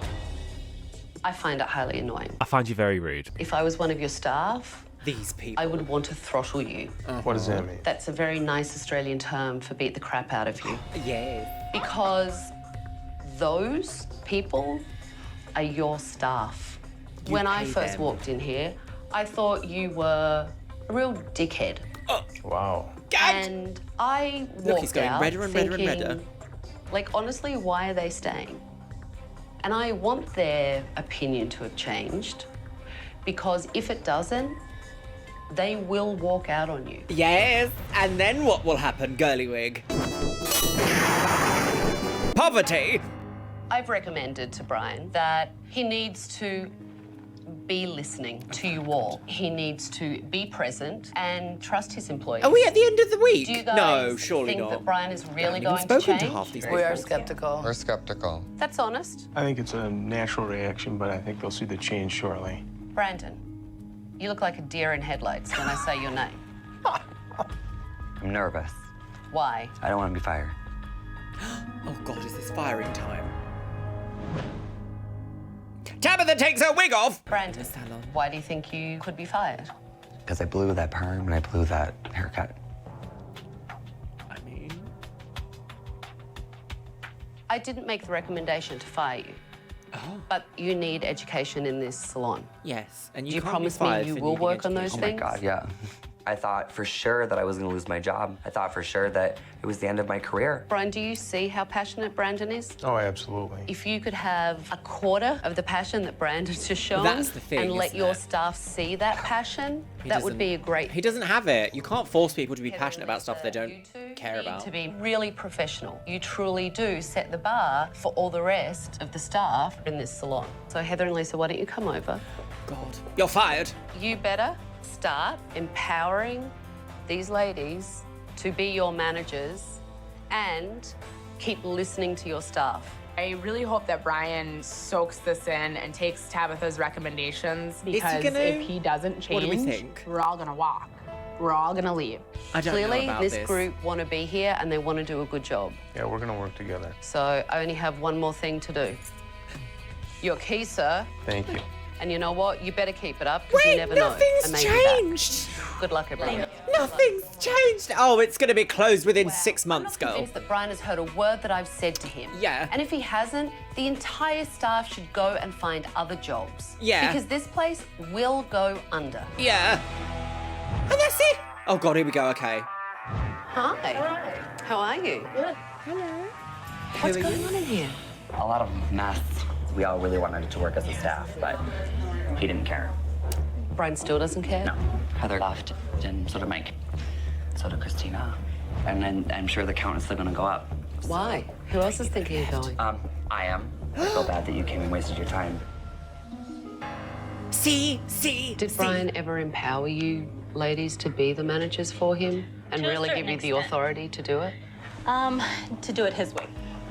I find it highly annoying. I find you very rude. If I was one of your staff, these people, I would want to throttle you. What does that mean? That's a very nice Australian term for beat the crap out of you. Yeah. Because those people are your staff. When I first walked in here, I thought you were a real dickhead. Wow. And I walked Look, he's going out redder and redder and thinking, redder. like, honestly, why are they staying? And I want their opinion to have changed, because if it doesn't, they will walk out on you. Yes, and then what will happen, girly wig? Poverty! I've recommended to Brian that he needs to be listening to you all. He needs to be present and trust his employees. Are we at the end of the week? Do you guys No, surely think not. that Brian is really We haven't going even to spoken change? to half these We are people. skeptical. We're skeptical. That's honest. I think it's a natural reaction, but I think they'll see the change shortly. Brandon, you look like a deer in headlights when I say your name. I'm nervous. Why? I don't want to be fired. Oh God, is this firing time? Tabatha takes her wig off! Brandon, why do you think you could be fired? Because I blew that perm and I blew that haircut. I didn't make the recommendation to fire you. Oh. But you need education in this salon. Yes, and Do you you can't promise be fired me you for will needing work on those education. things? Oh my God, yeah. I thought for sure that I was going to lose my job. I thought for sure that it was the end of my career. Brian, do you see how passionate Brandon is? Oh, absolutely. If you could have a quarter of the passion that Brandon's just shown That's the thing, and let isn't your it? staff see that passion, He that would doesn't- be a great... He doesn't have it. You can't force people to be passionate about stuff they don't care about. to be really professional. You truly do set the bar for all the rest of the staff in this salon. So Heather and Lisa, why don't you come over? God. You're fired. You better start empowering these ladies to be your managers and keep listening to your staff. I really hope that Brian soaks this in and takes Tabitha's recommendations, because if he doesn't change, What do we think? we're all gonna walk. We're all gonna leave. I don't know Clearly, about this this. group want to be here and they want to do a good job. Yeah, we're going to work together. So I only have one more thing to do. Your key, sir. Thank you. And you know what? You better keep it up, because you Wait, never know. nothing's I may be back. changed. Good luck, everyone. Nothing's changed. Oh, it's going to be closed within 6 months, I'm girl. convinced that Brian has heard a word that I've said to him. Yeah. And if he hasn't, the entire staff should go and find other jobs. Yeah. Because this place will go under. Yeah. And that's it. Oh, God, here we go. Okay. Hi. How are you? Good. What's going on in here? A lot of mess. We all really wanted it to work as a staff, but he didn't care. Brian still doesn't care? No. Heather left, and so did Mike. So did Christina. And then I'm sure the count is still gonna go up. Why? Who else is thinking of going? I am. I feel bad that you came and wasted your time. Did Brian ever empower you ladies to be the managers for him and To a really give certain you the extent. authority to do it? To do it his way.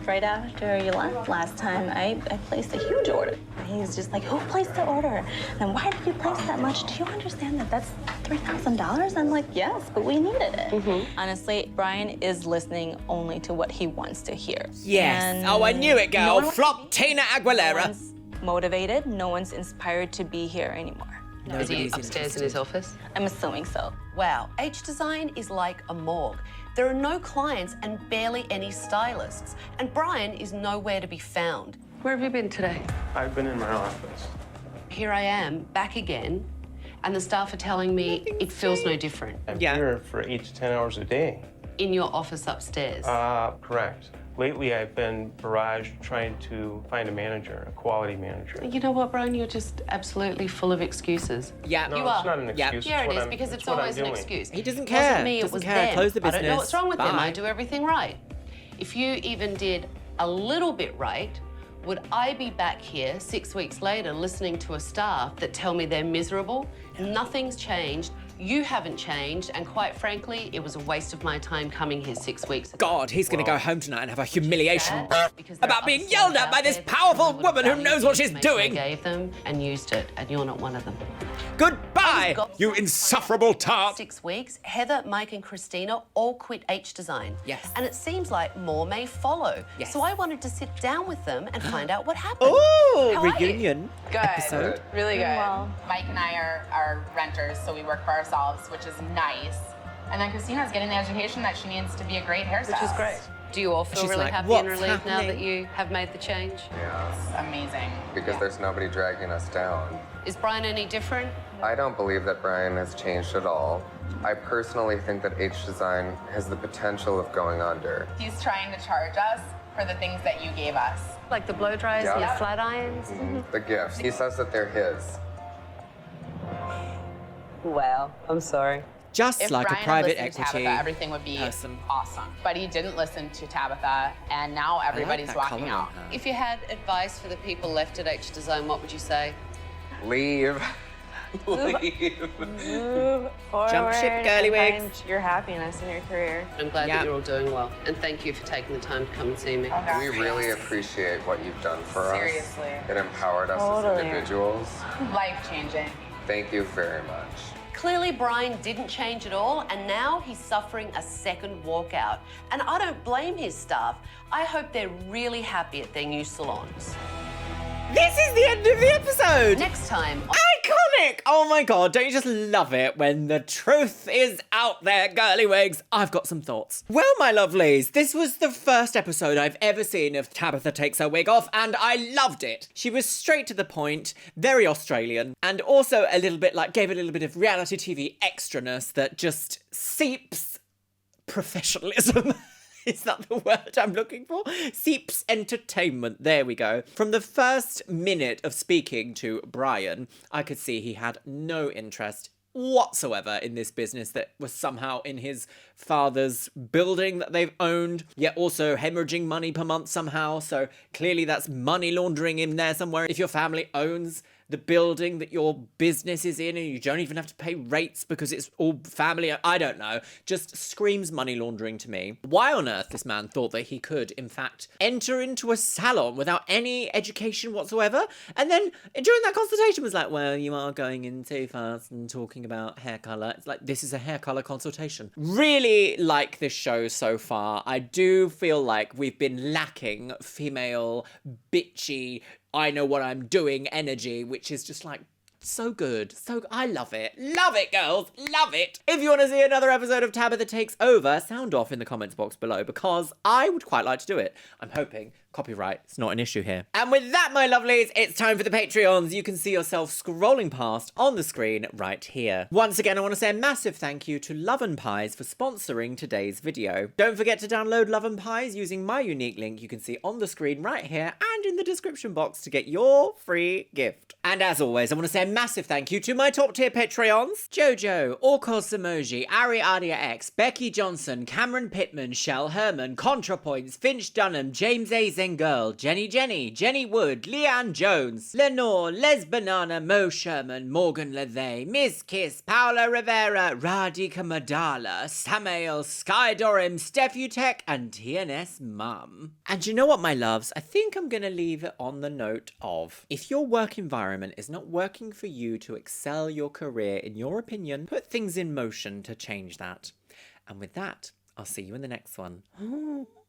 Right after you left last time, I placed a huge order. He's just like, who placed the order? And why did you place that much? Do you understand that that's $3,000? I'm like, yes, but we needed it. Honestly, Brian is listening only to what he wants to hear. Yes. And Oh, I knew it, no girl. one wants Flop Tina Aguilera. No one's motivated. No one's inspired to be here anymore. Is he upstairs in his office? I'm assuming so. Wow, H-Design is like a morgue. There are no clients and barely any stylists. And Brian is nowhere to be found. Where have you been today? I've been in my office. Here I am, back again, and the staff are telling me it feels no different. I'm here for 8 to 10 hours a day. In your office upstairs. Correct. Lately, I've been barraged trying to find a manager, a quality manager. You know what, Brian? You're just absolutely full of excuses. Yeah. No, you it's are. not an excuse. Yeah, It's it what is, I'm- because it's it's what I'm always an doing. excuse. He doesn't It care. wasn't me, it Doesn't was care. them. Close the I don't know business. what's wrong with them. Bye. I do everything right. If you even did a little bit right, would I be back here 6 weeks later listening to a staff that tell me they're miserable? Nothing's changed. You haven't changed, and quite frankly, it was a waste of my time coming here 6 weeks ago. God, he's going to go home tonight and have a humiliation Because there about are being other yelled stores at by out this there that powerful would woman who value knows the what she's information doing. I gave them and used it, and you're not one of them. Goodbye, you insufferable tart. 6 weeks, Heather, Mike, and Christina all quit H-Design. Yes. And it seems like more may follow. Yes. So I wanted to sit down with them and find out what happened. Oh, How are you? reunion Good. episode. Really good. Well. Mike and I are renters, so we work for ourselves, which is nice. And then Christina's getting the education that she needs to be a great hairstylist. Which is great. Do you all feel She's really like, happy "What's and relieved now that happening?" you have made the change? Yeah, Amazing. because there's nobody dragging us down. Is Brian any different? I don't believe that Brian has changed at all. I personally think that H-Design has the potential of going under. He's trying to charge us for the things that you gave us. Like the blow dryers Yeah. and the flat irons? The gifts. He says that they're his. Wow, I'm sorry. Just If like Brian a private had listened to equity Tabatha, everything would be person. awesome. But he didn't listen to Tabitha, and now everybody's that walking colour out. on her. If you had advice for the people left at H-Design, what would you say? Leave. Leave. Move forward. Jump ship, girly and wigs. find your happiness in your career. I'm glad Yeah. that you're all doing well. And thank you for taking the time to come and see me. We really appreciate what you've done for us. Seriously. It empowered us as Totally. individuals. Life-changing. Thank you very much. Clearly, Brian didn't change at all, and now he's suffering a second walkout. And I don't blame his staff. I hope they're really happy at their new salons. This is the end of the episode. Next time, Iconic! Oh my god, don't you just love it when the truth is out there, girly wigs? I've got some thoughts. Well, my lovelies, this was the first episode I've ever seen of Tabatha Takes Her Wig Off, and I loved it. She was straight to the point, very Australian, and also a little bit like, gave it a little bit of reality TV extraness that just seeps professionalism. Is that the word I'm looking for? Seeps entertainment. There we go. From the first minute of speaking to Brian, I could see he had no interest whatsoever in this business that was somehow in his father's building that they've owned, yet also hemorrhaging money per month somehow. So clearly that's money laundering in there somewhere. If your family owns the building that your business is in and you don't even have to pay rates because it's all family, I don't know, just screams money laundering to me. Why on earth this man thought that he could, in fact, enter into a salon without any education whatsoever, and then during that consultation was like, well, you are going in too fast and talking about hair colour. It's like, this is a hair colour consultation. Really like this show so far. I do feel like we've been lacking female, bitchy, I know what I'm doing energy, which is just like so good. So I love it. Love it, girls. Love it. If you want to see another episode of Tabatha Takes Over, sound off in the comments box below because I would quite like to do it. I'm hoping Copyright, it's not an issue here. And with that, my lovelies, it's time for the Patreons. You can see yourself scrolling past on the screen right here. Once again, I want to say a massive thank you to Love and Pies for sponsoring today's video. Don't forget to download Love and Pies using my unique link you can see on the screen right here and in the description box to get your free gift. And as always, I want to say a massive thank you to my top tier Patreons: Jojo, Orkos Emoji, Ariadia X, Becky Johnson, Cameron Pittman, Shell Herman, ContraPoints, Finch Dunham, James A. Zengirl, Jenny Wood, Leanne Jones, Lenore, Les Banana, Mo Sherman, Morgan Lethay, Miss Kiss, Paula Rivera, Radhika Madala, Samael, Skydorim, Stephutek, and TNS Mum. And you know what, my loves? I think I'm going to leave it on the note of, if your work environment is not working for you to excel your career, in your opinion, put things in motion to change that. And with that, I'll see you in the next one.